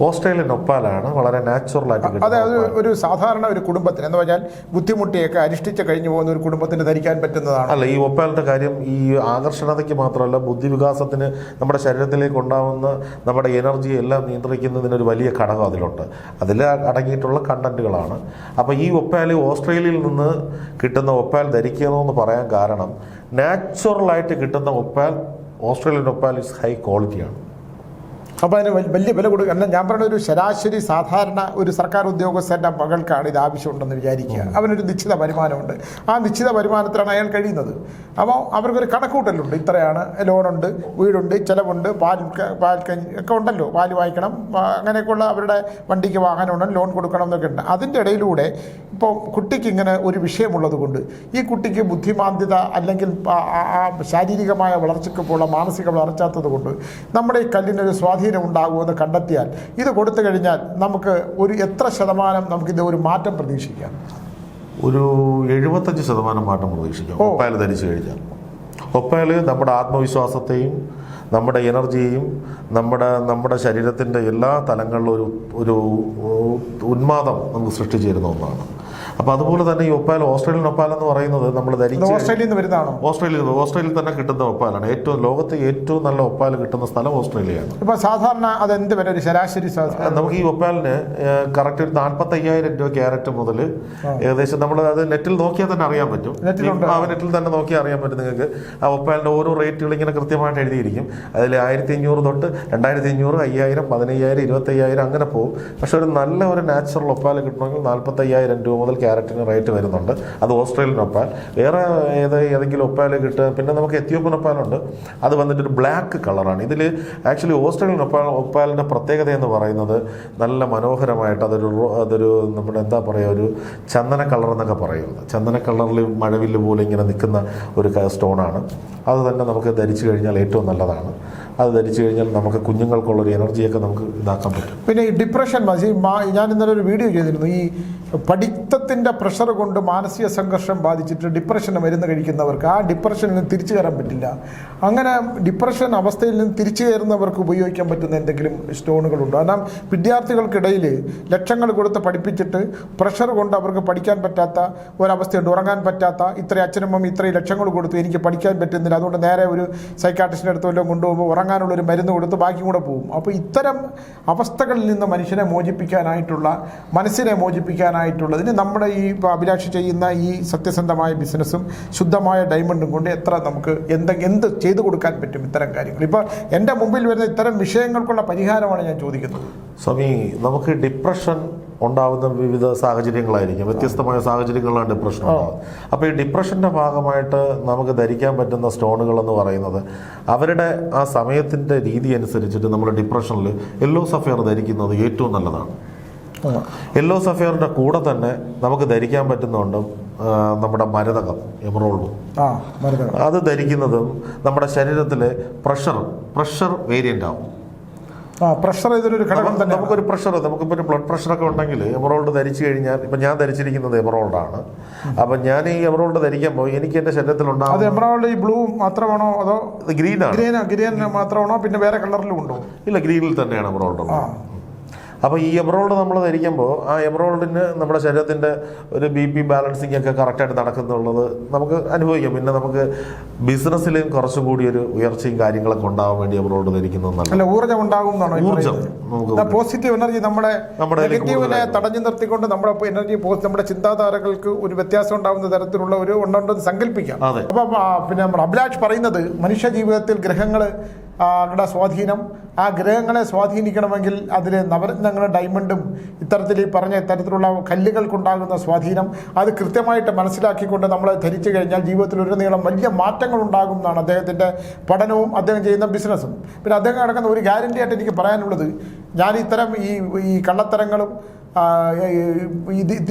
ഓസ്ട്രേലിയൻ ഒപ്പാലാണ് വളരെ നാച്ചുറലായിട്ട്. അതായത് ഒരു സാധാരണ ഒരു കുടുംബത്തിന് എന്ന് പറഞ്ഞാൽ ബുദ്ധിമുട്ടിയൊക്കെ അനുഷ്ഠിച്ച് കഴിഞ്ഞു പോകുന്ന ഒരു കുടുംബത്തിന് ധരിക്കാൻ പറ്റുന്നതാണ്. അല്ല, ഈ ഒപ്പാലിന്റെ കാര്യം ഈ ആകർഷണതയ്ക്ക് മാത്രമല്ല, ബുദ്ധിവികാസത്തിന്, നമ്മുടെ ശരീരത്തിലേക്ക് ഉണ്ടാകുന്ന നമ്മുടെ എനർജി എല്ലാം നിയന്ത്രിക്കുന്നതിനൊരു വലിയ ഘടകം അതിലുണ്ട്. അതിൽ അടങ്ങിയിട്ടുള്ള കണ്ടന്റുകളാണ്. അപ്പോൾ ഈ ഒപ്പാൽ ഓസ്ട്രേലിയയിൽ നിന്ന് കിട്ടുന്ന ഒപ്പാൽ ധരിക്കണമെന്ന് പറയാൻ കാരണം, നാച്ചുറലായിട്ട് കിട്ടുന്ന ഒപ്പാൽ, ഓസ്ട്രേലിയൻ ഒപ്പാൽ ഇസ് ഹൈ ക്വാളിറ്റിയാണ്. അപ്പോൾ അതിന് വലിയ വില കൊടുക്കുക. എന്നാൽ ഞാൻ പറയുന്ന ഒരു ശരാശരി സാധാരണ ഒരു സർക്കാർ ഉദ്യോഗസ്ഥൻ്റെ മകൾക്കാണ് ഇത് ആവശ്യമുണ്ടെന്ന് വിചാരിക്കുക. അവനൊരു നിശ്ചിത വരുമാനമുണ്ട്. ആ നിശ്ചിത വരുമാനത്തിലാണ് അയാൾ കഴിയുന്നത്. അപ്പോൾ അവർക്കൊരു കണക്കൂട്ടലുണ്ട്. ഇത്രയാണ് ലോണുണ്ട്, വീടുണ്ട്, ചിലവുണ്ട്, പാൽ ഒക്കെ ഉണ്ടല്ലോ, പാൽ വാങ്ങിക്കണം, അങ്ങനെയൊക്കെയുള്ള അവരുടെ വണ്ടിക്ക് വാഹനമുണ്ട്, ലോൺ കൊടുക്കണം എന്നൊക്കെ ഉണ്ട്. അതിൻ്റെ ഇടയിലൂടെ ഇപ്പോൾ കുട്ടിക്ക് ഇങ്ങനെ ഒരു വിഷയമുള്ളത് കൊണ്ട് ഈ കുട്ടിക്ക് ബുദ്ധിമാന്ദ്യത അല്ലെങ്കിൽ ആ ശാരീരികമായ വളർച്ചയ്ക്കൊപ്പമുള്ള മാനസിക വളർച്ചാത്തത് കൊണ്ട് നമ്മുടെ ഈ കല്ലിനൊരു സ്വാധീനം ഉണ്ടാകുമെന്ന് കണ്ടെത്തിയാൽ ഇത് കൊടുത്തു കഴിഞ്ഞാൽ നമുക്ക് ഒരു എത്ര ശതമാനം നമുക്കിത് ഒരു മാറ്റം പ്രതീക്ഷിക്കാം? ഒരു 75% മാറ്റം പ്രതീക്ഷിക്കാം ഒപ്പാൽ ധരിച്ചു കഴിഞ്ഞാൽ. ഒപ്പാൽ നമ്മുടെ ആത്മവിശ്വാസത്തെയും നമ്മുടെ എനർജിയെയും നമ്മുടെ ശരീരത്തിൻ്റെ എല്ലാ തലങ്ങളിലും ഒരു ഉന്മാദം നമുക്ക് സൃഷ്ടിച്ചു തരുന്ന ഒന്നാണ്. അപ്പോൾ അതുപോലെ തന്നെ ഈ ഒപ്പാൽ, ഓസ്ട്രേലിയൻ ഒപ്പാൽ എന്ന് പറയുന്നത് നമ്മൾ ഓസ്ട്രേലിയയിൽ നിന്ന് വരുന്നതാണോ? ഓസ്ട്രേലിയയിൽ തന്നെ കിട്ടുന്ന ഒപ്പാലാണ്. ലോകത്തെ ഏറ്റവും നല്ല ഒപ്പാൽ കിട്ടുന്ന സ്ഥലം ഓസ്ട്രേലിയയാണ്. ഇപ്പോൾ സാധാരണ അതെന്ത് വില, ഒരു ശരാശരി നമുക്ക് ഈ ഒപ്പാലിന് കറക്റ്റ് ഒരു 45,000 രൂപ ക്യാരറ്റ് മുതൽ ഏകദേശം നമ്മൾ അത് നെറ്റിൽ നോക്കിയാൽ തന്നെ അറിയാൻ പറ്റും. നെറ്റിൽ തന്നെ നോക്കിയാൽ അറിയാൻ പറ്റും നിങ്ങൾക്ക്. ആ ഒപ്പാലിൻ്റെ ഓരോ റേറ്റുകൾ ഇങ്ങനെ കൃത്യമായിട്ട് എഴുതിയിരിക്കും. അതിൽ 1500 തൊട്ട് 2500, 5000, 15,000, 25,000 അങ്ങനെ പോകും. പക്ഷെ ഒരു നല്ല ഒരു നാച്ചുറൽ ഒപ്പാൽ കിട്ടണമെങ്കിൽ 45,000 രൂപ മുതൽ ക്യാരറ്റിന് റേറ്റ് വരുന്നുണ്ട്. അത് ഓസ്ട്രേലിയൻ ഒപ്പാൽ. വേറെ ഏതെങ്കിലും ഒപ്പാൽ കിട്ടുക. പിന്നെ നമുക്ക് എത്യോപ്യൻ ഒപ്പാലുണ്ട്. അത് വന്നിട്ടൊരു ബ്ലാക്ക് കളറാണ്. ഇതിൽ ആക്ച്വലി ഓസ്ട്രേലിയൻ ഒപ്പാലിൻ്റെ പ്രത്യേകത എന്ന് പറയുന്നത് നല്ല മനോഹരമായിട്ട് അതൊരു നമ്മുടെ എന്താ പറയുക, ഒരു ചന്ദന കളർ എന്നൊക്കെ പറയുന്നത്. ചന്ദന കളറിൽ മഴവില്ല് പോലെ ഇങ്ങനെ നിൽക്കുന്ന ഒരു സ്റ്റോണാണ്. അത് തന്നെ നമുക്ക് ധരിച്ചു കഴിഞ്ഞാൽ ഏറ്റവും നല്ലതാണ്. അത് ധരിച്ചു കഴിഞ്ഞാൽ നമുക്ക് കുഞ്ഞുങ്ങൾക്കുള്ളൊരു എനർജിയൊക്കെ നമുക്ക് ഇതാക്കാൻ പറ്റും. പിന്നെ ഈ ഡിപ്രഷൻ, ഞാൻ ഇന്നലെ ഒരു വീഡിയോ ചെയ്തിരുന്നു. ഈ പഠിത്തത്തിൻ്റെ പ്രഷർ കൊണ്ട് മാനസിക സംഘർഷം ബാധിച്ചിട്ട് ഡിപ്രഷന് മരുന്ന് കഴിക്കുന്നവർക്ക് ആ ഡിപ്രഷനിൽ നിന്ന് തിരിച്ചു കയറാൻ പറ്റില്ല. അങ്ങനെ ഡിപ്രഷൻ അവസ്ഥയിൽ നിന്ന് തിരിച്ചു കയറുന്നവർക്ക് ഉപയോഗിക്കാൻ പറ്റുന്ന എന്തെങ്കിലും സ്റ്റോണുകളുണ്ടോ? കാരണം വിദ്യാർത്ഥികൾക്കിടയിൽ ലക്ഷങ്ങൾ കൊടുത്ത് പഠിപ്പിച്ചിട്ട് പ്രഷർ കൊണ്ട് അവർക്ക് പഠിക്കാൻ പറ്റാത്ത ഒരവസ്ഥയുണ്ട്, ഉറങ്ങാൻ പറ്റാത്ത. അച്ഛനമ്മ ഇത്രയും ലക്ഷങ്ങൾ കൊടുത്തു, എനിക്ക് പഠിക്കാൻ പറ്റുന്നില്ല, അതുകൊണ്ട് നേരെ ഒരു സൈക്കാട്രിസ്റ്റിൻ്റെ അടുത്ത് വല്ലതും കൊണ്ടുപോകുമ്പോൾ ഉറങ്ങാനുള്ളൊരു മരുന്ന് കൊടുത്ത് ബാക്കി കൂടെ പോകും. അപ്പോൾ ഇത്തരം അവസ്ഥകളിൽ നിന്ന് മനുഷ്യനെ മോചിപ്പിക്കാനായിട്ടുള്ള, മനസ്സിനെ മോചിപ്പിക്കാനായിട്ടുള്ളതിന് നമ്മുടെ ഈ അഭിലാഷ് ചെയ്യുന്ന ഈ സത്യസന്ധമായ ബിസിനസ്സും ശുദ്ധമായ ഡയമണ്ടും കൊണ്ട് എത്ര നമുക്ക് എന്ത് ചെയ്തു കൊടുക്കാൻ പറ്റും ഇത്തരം കാര്യങ്ങൾ? ഇപ്പോൾ എൻ്റെ മുമ്പിൽ വരുന്ന ഇത്തരം വിഷയങ്ങൾക്കുള്ള പരിഹാരമാണ് ഞാൻ ചോദിക്കുന്നത്. സ്വാമി, നമുക്ക് ഡിപ്രഷൻ ഉണ്ടാകുന്ന വിവിധ സാഹചര്യങ്ങളായിരിക്കും. വ്യത്യസ്തമായ സാഹചര്യങ്ങളിലാണ് ഡിപ്രഷൻ ഉണ്ടാകുന്നത്. അപ്പോൾ ഈ ഡിപ്രഷൻ്റെ ഭാഗമായിട്ട് നമുക്ക് ധരിക്കാൻ പറ്റുന്ന സ്റ്റോണുകൾ എന്ന് പറയുന്നത് അവരുടെ ആ സമയത്തിൻ്റെ രീതി അനുസരിച്ചിട്ട് നമ്മൾ ഡിപ്രഷനിൽ യെല്ലോ സഫയർ ധരിക്കുന്നത് ഏറ്റവും നല്ലതാണ്. യെല്ലോ സഫയറിൻ്റെ കൂടെ തന്നെ നമുക്ക് ധരിക്കാൻ പറ്റുന്നുണ്ട് നമ്മുടെ മരതകം, എമറോൾഡ്. അത് ധരിക്കുന്നതും നമ്മുടെ ശരീരത്തിലെ പ്രഷർ വേരിയൻ്റ് ആവും. പ്രഷർ ഇതിലൊരു ഘടകം തന്നെ. നമുക്കൊരു പ്രഷർ, നമുക്കിപ്പോൾ ഒരു ബ്ലഡ് പ്രഷറൊക്കെ ഉണ്ടെങ്കിൽ എമറോൾഡ് ധരിച്ചു കഴിഞ്ഞാൽ, ഇപ്പം ഞാൻ ധരിച്ചിരിക്കുന്നത് എമറോൾഡാണ്. അപ്പം ഞാൻ ഈ എമറോൾഡ് ധരിക്കുമ്പോൾ എനിക്ക് എൻ്റെ ശരീരത്തിലുണ്ടാകും. അത് എമറോൾഡ് ഈ ബ്ലൂ മാത്രമാണോ അതോ ഗ്രീനാണ്? ഗ്രീൻ മാത്രമാണോ, പിന്നെ വേറെ കളറിലും ഉണ്ടോ? ഇല്ല, ഗ്രീനിൽ തന്നെയാണ് എമറോൾഡ് ഉള്ളത്. അപ്പോൾ ഈ എമറോൾഡ് നമ്മൾ ധരിക്കുമ്പോൾ ആ എമറോൾഡിന് നമ്മുടെ ശരീരത്തിൻ്റെ ഒരു BP ബാലൻസിങ് ഒക്കെ കറക്റ്റായിട്ട് നടക്കുന്നുള്ളത് നമുക്ക് അനുഭവിക്കാം. പിന്നെ നമുക്ക് ബിസിനസ്സിലും കുറച്ചും കൂടി ഒരു ഉയർച്ചയും കാര്യങ്ങളൊക്കെ ഉണ്ടാവാൻ വേണ്ടി എമറോൾഡ് ധരിക്കുന്നത് നല്ല ഊർജ്ജം ഉണ്ടാകും എന്നാണ്. ഊർജ്ജം, പോസിറ്റീവ് എനർജി, നമ്മുടെ നെഗറ്റീവിനെ തടഞ്ഞു നിർത്തിക്കൊണ്ട് നമ്മുടെ എനർജി, നമ്മുടെ ചിന്താധാരകൾക്ക് ഒരു വ്യത്യാസം ഉണ്ടാകുന്ന തരത്തിലുള്ള ഒരു ഉണ്ടെന്ന് സങ്കല്പിക്കാം. അപ്പം പിന്നെ നമ്മുടെ അഭിലാഷ് പറയുന്നത് മനുഷ്യ ജീവിതത്തിൽ ഗ്രഹങ്ങളുടെ സ്വാധീനം, ആ ഗ്രഹങ്ങളെ സ്വാധീനിക്കണമെങ്കിൽ അതിൽ നവരത്നങ്ങളും ഡയമണ്ടും ഇത്തരത്തിൽ ഈ പറഞ്ഞ ഇത്തരത്തിലുള്ള കല്ലുകൾക്കുണ്ടാകുന്ന സ്വാധീനം അത് കൃത്യമായിട്ട് മനസ്സിലാക്കിക്കൊണ്ട് നമ്മൾ ധരിച്ചു കഴിഞ്ഞാൽ ജീവിതത്തിൽ ഒരു നീളം വലിയ മാറ്റങ്ങൾ ഉണ്ടാകും എന്നാണ് അദ്ദേഹത്തിൻ്റെ പഠനവും അദ്ദേഹം ചെയ്യുന്ന ബിസിനസ്സും. പിന്നെ അദ്ദേഹം നടക്കുന്ന ഒരു ഗ്യാരണ്ടി ആയിട്ട് എനിക്ക് പറയാനുള്ളത്, ഞാൻ ഇത്തരം ഈ കള്ളത്തരങ്ങളും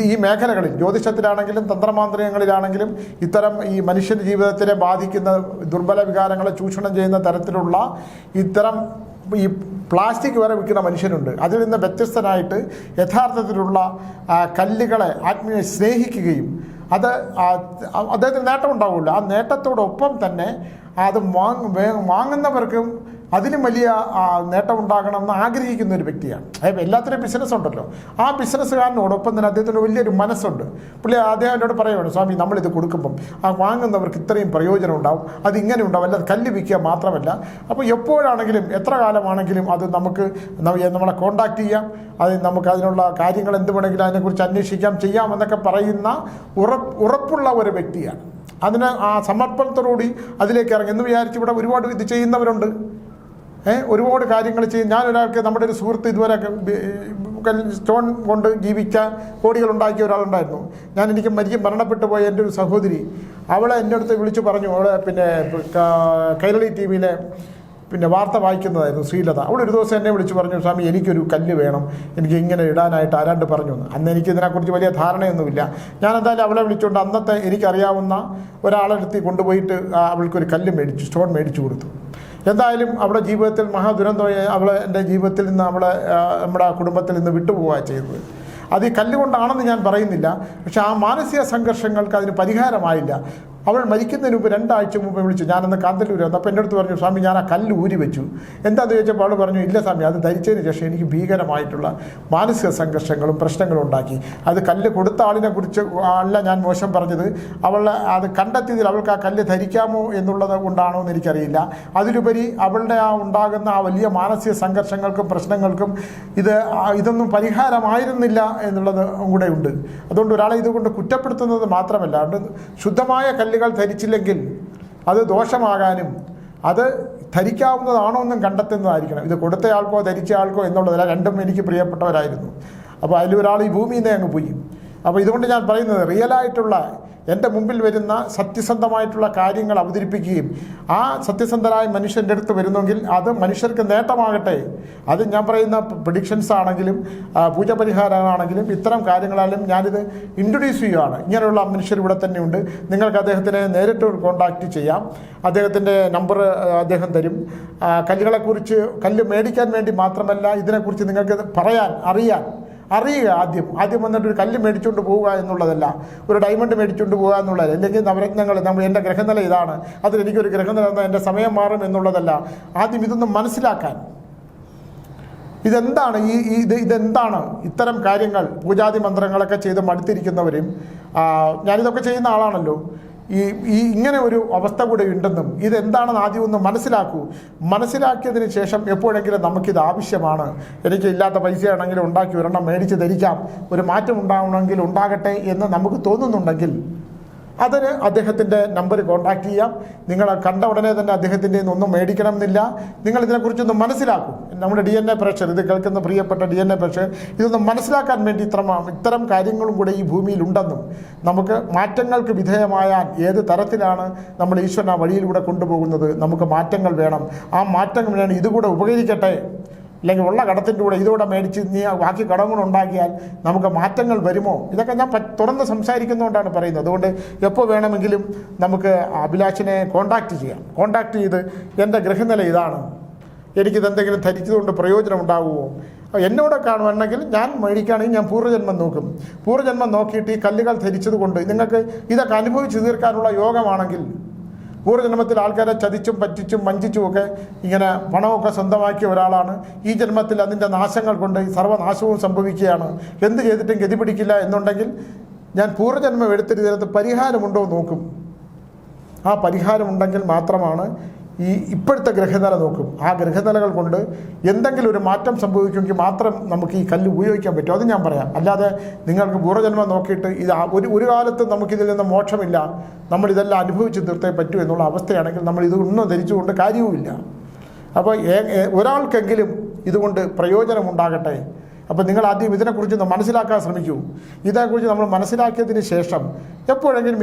ഈ മേഖലകളിൽ, ജ്യോതിഷത്തിലാണെങ്കിലും തന്ത്രമാന്ത്രികങ്ങളിലാണെങ്കിലും ഇത്തരം ഈ മനുഷ്യൻ്റെ ജീവിതത്തിനെ ബാധിക്കുന്ന ദുർബല വികാരങ്ങളെ ചൂഷണം ചെയ്യുന്ന തരത്തിലുള്ള ഇത്തരം ഈ പ്ലാസ്റ്റിക് വരെ വിൽക്കുന്ന മനുഷ്യരുണ്ട്. അതിൽ നിന്ന് വ്യത്യസ്തനായിട്ട് യഥാർത്ഥത്തിലുള്ള കല്ലുകളെ ആത്മീയ സ്നേഹിക്കുകയും അത് അദ്ദേഹത്തിന് നേട്ടം ഉണ്ടാവില്ല, ആ നേട്ടത്തോടൊപ്പം തന്നെ അത് വാങ്ങുന്നവർക്കും അതിലും വലിയ നേട്ടമുണ്ടാകണമെന്ന് ആഗ്രഹിക്കുന്ന ഒരു വ്യക്തിയാണ്. എല്ലാത്തിനും ബിസിനസ് ഉണ്ടല്ലോ. ആ ബിസിനസ്സുകാരനോടൊപ്പം തന്നെ അദ്ദേഹത്തിന് വലിയൊരു മനസ്സുണ്ട്. പുള്ളി അദ്ദേഹം എന്നോട് പറയുകയാണ്, സ്വാമി നമ്മളിത് കൊടുക്കുമ്പം ആ വാങ്ങുന്നവർക്ക് ഇത്രയും പ്രയോജനം ഉണ്ടാവും, അതിങ്ങനെ ഉണ്ടാവും, അല്ലാതെ കല്ല് വിൽക്കുക മാത്രമല്ല. അപ്പോൾ എപ്പോഴാണെങ്കിലും എത്ര കാലമാണെങ്കിലും അത് നമുക്ക് നമ്മളെ കോണ്ടാക്ട് ചെയ്യാം, അത് നമുക്ക് അതിനുള്ള കാര്യങ്ങൾ എന്ത് വേണമെങ്കിലും അതിനെക്കുറിച്ച് അന്വേഷിക്കാം, ചെയ്യാമെന്നൊക്കെ പറയുന്ന ഉറപ്പുള്ള ഒരു വ്യക്തിയാണ്. അതിന് ആ സമർപ്പണത്തോടുകൂടി അതിലേക്ക് ഇറങ്ങി എന്ന് വിചാരിച്ച് ഇവിടെ ഒരുപാട് ഇത് ചെയ്യുന്നവരുണ്ട്. ഒരുപാട് കാര്യങ്ങൾ ചെയ്യും. ഞാനൊരാൾക്ക്, നമ്മുടെ ഒരു സുഹൃത്ത് ഇതുവരെ സ്റ്റോൺ കൊണ്ട് ജീവിച്ച കോടികൾ ഉണ്ടാക്കിയ ഒരാളുണ്ടായിരുന്നു. എനിക്ക് മരണപ്പെട്ടു പോയ എൻ്റെ ഒരു സഹോദരി, അവളെ എൻ്റെ അടുത്ത് വിളിച്ചു പറഞ്ഞു. അവളെ കൈരളി ടി വിയിലെ വാർത്ത വായിക്കുന്നതായിരുന്നു ശ്രീലത. അവൾ ഒരു ദിവസം എന്നെ വിളിച്ചു പറഞ്ഞു, സ്വാമി എനിക്കൊരു കല്ല് വേണം, എനിക്ക് ഇങ്ങനെ ഇടാനായിട്ട് ആരാണ്ട് പറഞ്ഞു. അന്ന് എനിക്ക് ഇതിനെക്കുറിച്ച് വലിയ ധാരണയൊന്നുമില്ല. ഞാൻ എന്തായാലും അവളെ വിളിച്ചുകൊണ്ട് അന്നത്തെ എനിക്കറിയാവുന്ന ഒരാളെടുത്ത് കൊണ്ടുപോയിട്ട് അവൾക്കൊരു കല്ല് സ്റ്റോൺ മേടിച്ചു കൊടുത്തു. എന്തായാലും അവളുടെ ജീവിതത്തിൽ മഹാദുരന്തമായി എൻ്റെ ജീവിതത്തിൽ നിന്ന് നമ്മുടെ കുടുംബത്തിൽ നിന്ന് വിട്ടുപോവുക ചെയ്തത്. അത് ഈ കല്ലുകൊണ്ടാണെന്ന് ഞാൻ പറയുന്നില്ല, പക്ഷെ ആ മാനസിക സംഘർഷങ്ങൾക്ക് അതിന് പരിഹാരമായില്ല. അവൾ മരിക്കുന്നതിന് മുമ്പ് 2 ആഴ്ച മുമ്പ് വിളിച്ചു. ഞാനന്ന് കാന്തല്ലൂർ വന്നു. അപ്പോൾ എൻ്റെ അടുത്ത് പറഞ്ഞു, സ്വാമി ഞാൻ ആ കല്ല് ഊരി വെച്ചു. എന്താണെന്ന് ചോദിച്ചപ്പോൾ അവൾ പറഞ്ഞു, ഇല്ല സ്വാമി, അത് ധരിച്ചതിന് ശേഷം എനിക്ക് ഭീകരമായിട്ടുള്ള മാനസിക സംഘർഷങ്ങളും പ്രശ്നങ്ങളും ഉണ്ടാക്കി. അത് കല്ല് കൊടുത്ത ആളിനെ കുറിച്ച് അല്ല ഞാൻ മോശം പറഞ്ഞത്, അത് കണ്ടെത്തിയതിൽ അവൾക്ക് ആ കല്ല് ധരിക്കാമോ എന്നുള്ളത് കൊണ്ടാണോ എന്ന് എനിക്കറിയില്ല. അതിലുപരി അവളുടെ ഉണ്ടാകുന്ന ആ വലിയ മാനസിക സംഘർഷങ്ങൾക്കും പ്രശ്നങ്ങൾക്കും ഇതൊന്നും പരിഹാരമായിരുന്നില്ല എന്നുള്ളത് കൂടെ ഉണ്ട്. അതുകൊണ്ട് ഒരാളെ ഇതുകൊണ്ട് കുറ്റപ്പെടുത്തുന്നത് മാത്രമല്ല, ശുദ്ധമായ കല്ലുകൾ ധരിച്ചില്ലെങ്കിൽ അത് ദോഷമാകാനും അത് ധരിക്കാവുന്നതാണോ എന്നും കണ്ടെത്തുന്നതായിരിക്കണം. ഇത് കൊടുത്തയാൾക്കോ ധരിച്ച ആൾക്കോ എന്നുള്ളതല്ല, രണ്ടും എനിക്ക് പ്രിയപ്പെട്ടവരായിരുന്നു. അപ്പോൾ അതിലൊരാൾ ഈ ഭൂമിയിൽ നിന്ന് അങ്ങ് പോയി. അപ്പോൾ ഇതുകൊണ്ട് ഞാൻ പറയുന്നത്, റിയലായിട്ടുള്ള എൻ്റെ മുമ്പിൽ വരുന്ന സത്യസന്ധമായിട്ടുള്ള കാര്യങ്ങൾ അവതരിപ്പിക്കുകയും ആ സത്യസന്ധരായ മനുഷ്യൻ്റെ അടുത്ത് വരുന്നെങ്കിൽ അത് മനുഷ്യർക്ക് നേട്ടമാകട്ടെ. അത് ഞാൻ പറയുന്ന പ്രഡിക്ഷൻസ് ആണെങ്കിലും പൂജപരിഹാരമാണെങ്കിലും ഇത്തരം കാര്യങ്ങളാലും ഞാനിത് ഇൻട്രൊഡ്യൂസ് ചെയ്യുകയാണ്. ഇങ്ങനെയുള്ള മനുഷ്യർ ഇവിടെ തന്നെയുണ്ട്. നിങ്ങൾക്ക് അദ്ദേഹത്തിനെ നേരിട്ട് കോൺടാക്റ്റ് ചെയ്യാം. അദ്ദേഹത്തിൻ്റെ നമ്പർ അദ്ദേഹം തരും. കല്ലുകളെക്കുറിച്ച്, കല്ല് മേടിക്കാൻ വേണ്ടി മാത്രമല്ല, ഇതിനെക്കുറിച്ച് നിങ്ങൾക്ക് അറിയുക. ആദ്യം വന്നിട്ട് ഒരു കല്ല് മേടിച്ചുകൊണ്ട് പോവുക എന്നുള്ളതല്ല, ഒരു ഡയമണ്ട് മേടിച്ചുകൊണ്ട് പോവുക എന്നുള്ളതല്ല, അല്ലെങ്കിൽ നവരത്നങ്ങൾ എൻ്റെ ഗ്രഹനില ഇതാണ്, അതിലെനിക്കൊരു ഗ്രഹനില എന്നാൽ എൻ്റെ സമയം മാറും എന്നുള്ളതല്ല. ആദ്യം ഇതൊന്നും മനസ്സിലാക്കാൻ, ഇതെന്താണ് ഇത്തരം കാര്യങ്ങൾ. പൂജാതി മന്ത്രങ്ങളൊക്കെ ചെയ്ത് മടുത്തിരിക്കുന്നവരും, ഞാനിതൊക്കെ ചെയ്യുന്ന ആളാണല്ലോ, ഇങ്ങനെ ഒരു അവസ്ഥ കൂടെ ഉണ്ടെന്നും ഇതെന്താണെന്ന് ആദ്യം ഒന്ന് മനസ്സിലാക്കിയതിന് ശേഷം എപ്പോഴെങ്കിലും നമുക്കിത് ആവശ്യമാണ്, എനിക്ക് ഇല്ലാത്ത പൈസയാണെങ്കിലും ഉണ്ടാക്കി ഒരെണ്ണം മേടിച്ച് ധരിക്കാം, ഒരു മാറ്റം ഉണ്ടാവണമെങ്കിൽ ഉണ്ടാകട്ടെ എന്ന് നമുക്ക് തോന്നുന്നുണ്ടെങ്കിൽ അതിന് അദ്ദേഹത്തിൻ്റെ നമ്പർ കോൺടാക്ട് ചെയ്യാം. നിങ്ങൾ കണ്ട ഉടനെ തന്നെ അദ്ദേഹത്തിൻ്റെ ഒന്നും മേടിക്കണം എന്നില്ല. നിങ്ങൾ ഇതിനെക്കുറിച്ചൊന്ന് മനസ്സിലാക്കും. നമ്മുടെ DNA പ്രേക്ഷകർ, ഇത് കേൾക്കുന്ന പ്രിയപ്പെട്ട DNA പ്രേക്ഷകർ, ഇതൊന്ന് മനസ്സിലാക്കാൻ വേണ്ടി ഇത്തരം കാര്യങ്ങളും കൂടെ ഈ ഭൂമിയിലുണ്ടെന്നും നമുക്ക് മാറ്റങ്ങൾക്ക് വിധേയമായാൽ ഏത് തരത്തിലാണ് നമ്മൾ ഈശ്വരൻ ആ വഴിയിലൂടെ കൊണ്ടുപോകുന്നത്, നമുക്ക് മാറ്റങ്ങൾ വേണം. ആ മാറ്റങ്ങൾ വേണം ഇതുകൂടെ ഉപകരിക്കട്ടെ. അല്ലെങ്കിൽ ഉള്ള കടത്തിൻ്റെ കൂടെ ഇതോടെ മേടിച്ച് ബാക്കി കടങ്ങളുണ്ടാക്കിയാൽ നമുക്ക് മാറ്റങ്ങൾ വരുമോ? ഇതൊക്കെ ഞാൻ തുറന്ന് സംസാരിക്കുന്നതുകൊണ്ടാണ് പറയുന്നത്. അതുകൊണ്ട് എപ്പോൾ വേണമെങ്കിലും നമുക്ക് അഭിലാഷിനെ കോൺടാക്റ്റ് ചെയ്യാം. കോൺടാക്റ്റ് ചെയ്ത് എൻ്റെ ഗ്രഹനില ഇതാണ്, എനിക്കിതെന്തെങ്കിലും ധരിച്ചതുകൊണ്ട് പ്രയോജനം ഉണ്ടാകുമോ, എന്നോട് കാണുവാണെങ്കിൽ ഞാൻ മേടിക്കുകയാണെങ്കിൽ ഞാൻ പൂർവ്വജന്മം നോക്കും. പൂർവ്വജന്മം നോക്കിയിട്ട് ഈ കല്ലുകൾ ധരിച്ചതുകൊണ്ട് നിങ്ങൾക്ക് ഇതൊക്കെ അനുഭവിച്ചു തീർക്കാനുള്ള യോഗമാണെങ്കിൽ, പൂർവ്വജന്മത്തിൽ ആൾക്കാരെ ചതിച്ചും പറ്റിച്ചും വഞ്ചിച്ചുമൊക്കെ ഇങ്ങനെ പണമൊക്കെ സ്വന്തമാക്കിയ ഒരാളാണ്, ഈ ജന്മത്തിൽ അതിൻ്റെ നാശങ്ങൾ കൊണ്ട് സർവ്വനാശവും സംഭവിക്കുകയാണ്, എന്ത് ചെയ്തിട്ടും ഗതി പിടിക്കില്ല എന്നുണ്ടെങ്കിൽ ഞാൻ പൂർവ്വജന്മം എടുത്തിട്ട് ഇതിനകത്ത് പരിഹാരമുണ്ടോ നോക്കും. ആ പരിഹാരമുണ്ടെങ്കിൽ മാത്രമാണ് ഇപ്പോഴത്തെ ഗ്രഹനില നോക്കും. ആ ഗ്രഹനിലകൾ കൊണ്ട് എന്തെങ്കിലും ഒരു മാറ്റം സംഭവിക്കുമെങ്കിൽ മാത്രം നമുക്ക് ഈ കല്ല് ഉപയോഗിക്കാൻ പറ്റും. അത് ഞാൻ പറയാം. അല്ലാതെ നിങ്ങൾക്ക് പൂർവ്വജന്മം നോക്കിയിട്ട് ഒരു കാലത്ത് നമുക്കിതിൽ നിന്ന് മോക്ഷമില്ല, നമ്മളിതെല്ലാം അനുഭവിച്ച് തീർത്തേ പറ്റൂ എന്നുള്ള അവസ്ഥയാണെങ്കിൽ നമ്മൾ ഇതൊന്നും ധരിച്ചുകൊണ്ട് കാര്യവുമില്ല. അപ്പോൾ ഒരാൾക്കെങ്കിലും ഇതുകൊണ്ട് പ്രയോജനമുണ്ടാകട്ടെ. അപ്പോൾ നിങ്ങൾ ആദ്യം ഇതിനെക്കുറിച്ചൊന്ന് മനസ്സിലാക്കാൻ ശ്രമിക്കൂ. ഇതേക്കുറിച്ച് നമ്മൾ മനസ്സിലാക്കിയതിന് ശേഷം എപ്പോഴെങ്കിലും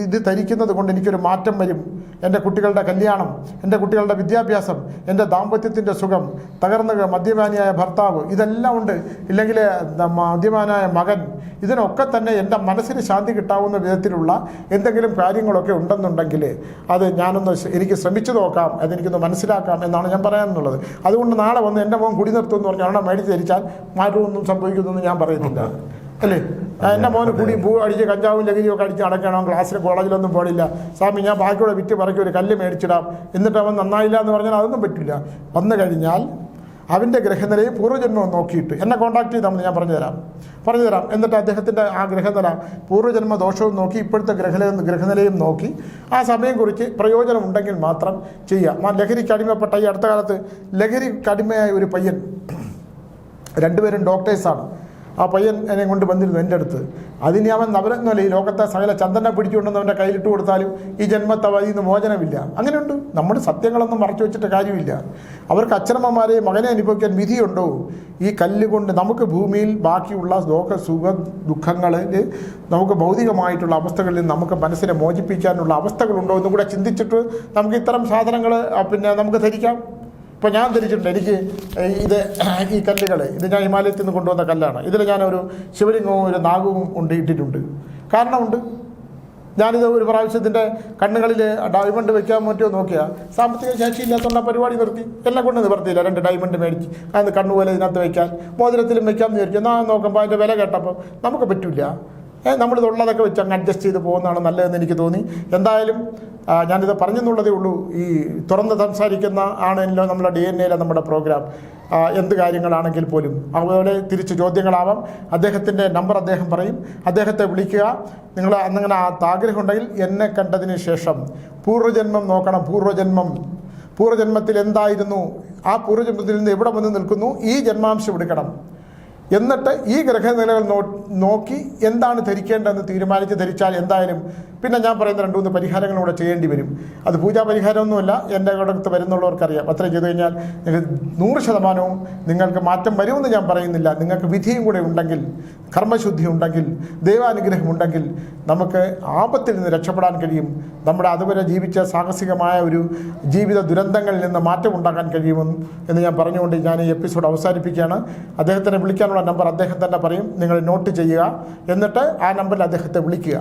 ഇത് ധരിക്കുന്നത് കൊണ്ട് എനിക്കൊരു മാറ്റം വരും, എൻ്റെ കുട്ടികളുടെ കല്യാണം, എൻ്റെ കുട്ടികളുടെ വിദ്യാഭ്യാസം, എൻ്റെ ദാമ്പത്യത്തിൻ്റെ സുഖം, തകർന്ന മദ്യപാനിയായ ഭർത്താവ്, ഇതെല്ലാം ഉണ്ട്, ഇല്ലെങ്കിൽ മദ്യപാനായ മകൻ, ഇതിനൊക്കെ തന്നെ എൻ്റെ മനസ്സിന് ശാന്തി കിട്ടാവുന്ന വിധത്തിലുള്ള എന്തെങ്കിലും കാര്യങ്ങളൊക്കെ ഉണ്ടെന്നുണ്ടെങ്കിൽ അത് എനിക്ക് ശ്രമിച്ചു നോക്കാം, അതെനിക്കൊന്ന് മനസ്സിലാക്കാം എന്നാണ് ഞാൻ പറയാനുള്ളത്. അതുകൊണ്ട് നാളെ വന്ന് എൻ്റെ മോൻ കുടി നിർത്തുമെന്ന് പറഞ്ഞാൽ മേടിച്ച് ധരിച്ചാൽ മാറ്റമൊന്നും സംഭവിക്കുന്നതെന്ന് ഞാൻ പറയുന്നില്ല, അല്ലേ? എൻ്റെ മോന് കൂടി പൂ അടിച്ച് കഞ്ചാവും ലഹരിയും ഒക്കെ അടിച്ച് അടയ്ക്കണം, ക്ലാസ്സിൽ കോളേജിലൊന്നും പോടില്ല, സ്വാമി ഞാൻ ബാക്കിയോടെ വിറ്റ് പറക്കി ഒരു കല്ല് മേടിച്ചിടാം, എന്നിട്ട് അവൻ നന്നായില്ല എന്ന് പറഞ്ഞാൽ അതൊന്നും പറ്റില്ല. വന്നു കഴിഞ്ഞാൽ അവൻ്റെ ഗ്രഹനിലയും പൂർവ്വജന്മവും നോക്കിയിട്ട് എന്നെ കോൺടാക്ട് ചെയ്താൽ ഞാൻ പറഞ്ഞുതരാം. എന്നിട്ട് അദ്ദേഹത്തിൻ്റെ ആ ഗ്രഹനില പൂർവ്വജന്മ ദോഷവും നോക്കി ഇപ്പോഴത്തെ ഗ്രഹനിലയും നോക്കി ആ സമയം കുറിച്ച് പ്രയോജനമുണ്ടെങ്കിൽ മാത്രം ചെയ്യുക. ലഹരിക്ക് അടിമപ്പെട്ട ഈ അടുത്ത കാലത്ത് ലഹരിക്ക് അടിമയായ ഒരു പയ്യൻ, രണ്ടുപേരും ഡോക്ടേഴ്സാണ്. ആ പയ്യൻ എന്നെ കൊണ്ട് വന്നിരുന്നു എൻ്റെ അടുത്ത്. അതിന് അവൻ നവരത്നമല്ല, ഈ ലോകത്തെ സകല ചന്ദനം പിടിച്ചുകൊണ്ടെന്ന് അവൻ്റെ കയ്യിലിട്ട് കൊടുത്താലും ഈ ജന്മത്തെ അതിൽ നിന്ന് മോചനമില്ല. അങ്ങനെയുണ്ട്. നമ്മുടെ സത്യങ്ങളൊന്നും മറച്ചു വെച്ചിട്ട് കാര്യമില്ല. അവർക്ക് അച്ഛനമ്മമാരെ മകനെ അനുഭവിക്കാൻ വിധിയുണ്ടോ? ഈ കല്ലുകൊണ്ട് നമുക്ക് ഭൂമിയിൽ ബാക്കിയുള്ള സുഖ ദുഃഖങ്ങളിൽ നമുക്ക് ഭൗതികമായിട്ടുള്ള അവസ്ഥകളിൽ നിന്ന് നമുക്ക് മനസ്സിനെ മോചിപ്പിക്കാനുള്ള അവസ്ഥകളുണ്ടോ എന്നും കൂടെ ചിന്തിച്ചിട്ട് നമുക്ക് ഇത്തരം സാധനങ്ങൾ നമുക്ക് ധരിക്കാം. ഇപ്പോൾ ഞാൻ ധരിച്ചിട്ടുണ്ട്, എനിക്ക് ഈ കല്ലുകൾ ഇത് ഞാൻ ഹിമാലയത്തിൽ നിന്ന് കൊണ്ടുവന്ന കല്ലാണ്. ഇതിൽ ഞാനൊരു ശിവലിംഗവും ഒരു നാഗവും ഇട്ടിട്ടുണ്ട്. കാരണമുണ്ട്. ഞാനിത് ഒരു പ്രാവശ്യത്തിൻ്റെ കണ്ണുകളിൽ ഡയമണ്ട് വെക്കാൻ പറ്റുമോ നോക്കിയാൽ സാമ്പത്തിക ശേഷിയില്ലാത്തതുകൊണ്ട് പരിപാടി നിർത്തി. എന്നെ കൊണ്ട് നിവർത്തിയില്ല. 2 ഡയമണ്ട് മേടിച്ച് അത് കണ്ണുപോലെ ഇതിനകത്ത് വയ്ക്കാൻ, മോതിരത്തിലും വെക്കാമെന്ന് വിചാരിച്ചു. എന്നാൽ നോക്കുമ്പോൾ അതിൻ്റെ വില കേട്ടപ്പോൾ നമുക്ക് പറ്റില്ല. നമ്മളിതുള്ളതൊക്കെ വെച്ച് അങ്ങ് അഡ്ജസ്റ്റ് ചെയ്ത് പോകുന്നതാണ് നല്ലതെന്ന് എനിക്ക് തോന്നി. എന്തായാലും ഞാനിത് പറഞ്ഞെന്നുള്ളതേ ഉള്ളൂ. ഈ തുറന്ന് സംസാരിക്കുന്ന ആണല്ലോ നമ്മുടെ DNA നമ്മുടെ പ്രോഗ്രാം. എന്ത് കാര്യങ്ങളാണെങ്കിൽ പോലും അതുപോലെ തിരിച്ച് ചോദ്യങ്ങളാവാം. അദ്ദേഹത്തിൻ്റെ നമ്പർ അദ്ദേഹം പറയും, അദ്ദേഹത്തെ വിളിക്കുക. നിങ്ങൾ അന്നങ്ങനെ ആഗ്രഹം ഉണ്ടെങ്കിൽ എന്നെ കണ്ടതിന് ശേഷം പൂർവ്വജന്മം നോക്കണം. പൂർവ്വജന്മത്തിൽ എന്തായിരുന്നു, ആ പൂർവ്വജന്മത്തിൽ നിന്ന് എവിടെ വന്ന് നിൽക്കുന്നു, ഈ ജന്മാംശം എടുക്കണം. എന്നിട്ട് ഈ ഗ്രഹനിലകൾ നോക്കി എന്താണ് ധരിക്കേണ്ടതെന്ന് തീരുമാനിച്ച് ധരിച്ചാൽ എന്തായാലും പിന്നെ ഞാൻ പറയുന്ന 2-3 പരിഹാരങ്ങളൂടെ ചെയ്യേണ്ടി വരും. അത് പൂജാ പരിഹാരമൊന്നുമല്ല, എൻ്റെ അടുത്ത് വരുന്നുള്ളവർക്കറിയാം. അത്രയും ചെയ്തു കഴിഞ്ഞാൽ 100% നിങ്ങൾക്ക് മാറ്റം വരുമെന്ന് ഞാൻ പറയുന്നില്ല. നിങ്ങൾക്ക് വിധിയും കൂടെ ഉണ്ടെങ്കിൽ, കർമ്മശുദ്ധി ഉണ്ടെങ്കിൽ, ദൈവാനുഗ്രഹം ഉണ്ടെങ്കിൽ നമുക്ക് ആപത്തിൽ നിന്ന് രക്ഷപ്പെടാൻ കഴിയും. നമ്മുടെ അതുവരെ ജീവിച്ച സാഹസികമായ ഒരു ജീവിത ദുരന്തങ്ങളിൽ നിന്ന് മാറ്റം ഉണ്ടാക്കാൻ കഴിയുമെന്ന് ഞാൻ പറഞ്ഞുകൊണ്ട് ഞാൻ ഈ എപ്പിസോഡ് അവസാനിപ്പിക്കുകയാണ്. അദ്ദേഹത്തിനെ വിളിക്കാനുള്ള നമ്പർ അദ്ദേഹം തന്നെ പറയും, നിങ്ങൾ നോട്ട് ചെയ്യുക. എന്നിട്ട് ആ നമ്പറിൽ അദ്ദേഹത്തെ വിളിക്കുക.